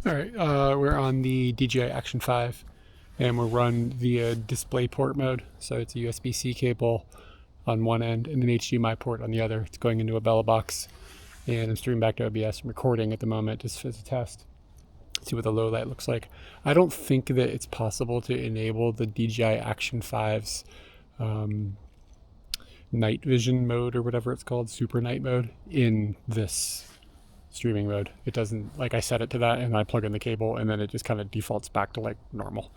All right, we're on the DJI Action 5 and we're run via Displayport mode. So it's a USB-C cable on one end and an HDMI port on the other. It's going into a Belabox and I'm streaming back to OBS. I'm recording at the moment just as a test. See what the Lowlight looks like. I don't think that it's possible to enable the DJI Action 5's night vision mode or whatever it's called, super night mode, in this streaming mode. It doesn't, like I set it to that and I plug in the cable and then it just kind of defaults back to like normal.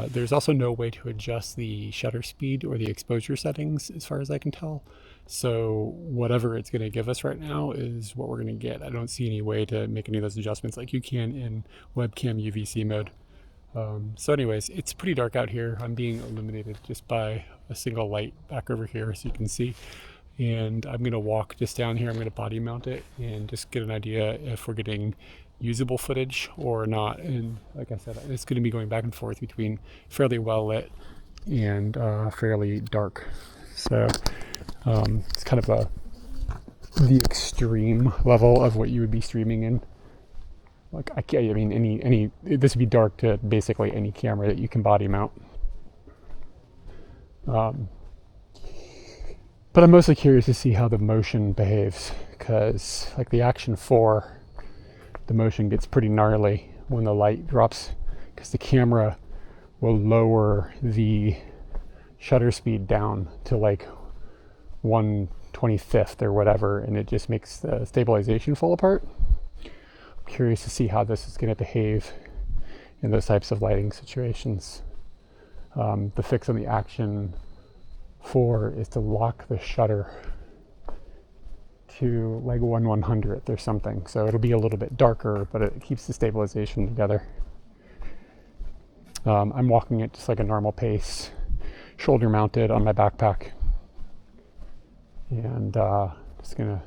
There's also no way to adjust the shutter speed or the exposure settings as far as I can tell. So whatever it's going to give us right now is what we're going to get. I don't see any way to make any of those adjustments like you can in webcam UVC mode. So anyways, it's pretty dark out here. I'm being illuminated just by a single light back over here so you can see. And I'm going to walk just down here. I'm going to body mount it and just get an idea if we're getting usable footage or not. And like I said, it's going to be going back and forth between fairly well lit and fairly dark. So it's kind of the extreme level of what you would be streaming in. Like I mean, this would be dark to basically any camera that you can body mount. But I'm mostly curious to see how the motion behaves, because like the Action 4, the motion gets pretty gnarly when the light drops, because the camera will lower the shutter speed down to like 1/25th or whatever, and it just makes the stabilization fall apart. I'm curious to see how this is going to behave in those types of lighting situations. The fix on the Action 4 is to lock the shutter to like 1/100th or something, so it'll be a little bit darker, but it keeps the stabilization together. I'm walking at just like a normal pace, shoulder mounted on my backpack, and just gonna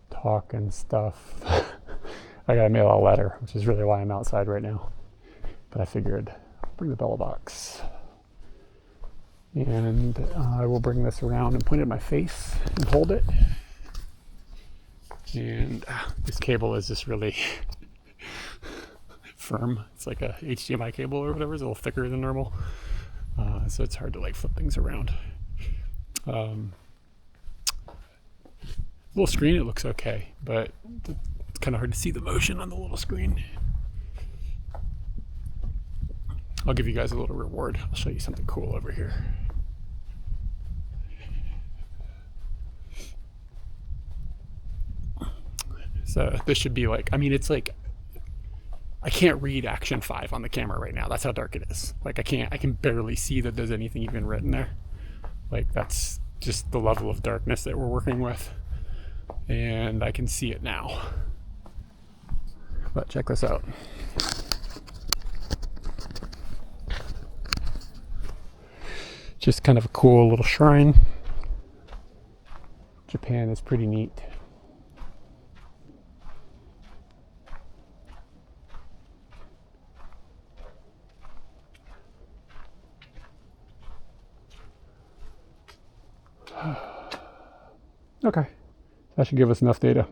talk and stuff. I gotta mail a letter, which is really why I'm outside right now, but I figured I'll bring the Belabox. And I will bring this around and point it at my face and hold it. And this cable is just really firm. It's like a HDMI cable or whatever. It's a little thicker than normal. So it's hard to like flip things around. Little screen, it looks okay, but it's kind of hard to see the motion on the little screen. I'll give you guys a little reward. I'll show you something cool over here. So this should be like, I mean, it's like, I can't read Action 5 on the camera right now. That's how dark it is. Like I can barely see that there's anything even written there. Like that's just the level of darkness that we're working with. And I can see it now. But check this out. Just kind of a cool little shrine. Japan is pretty neat. Okay, that should give us enough data.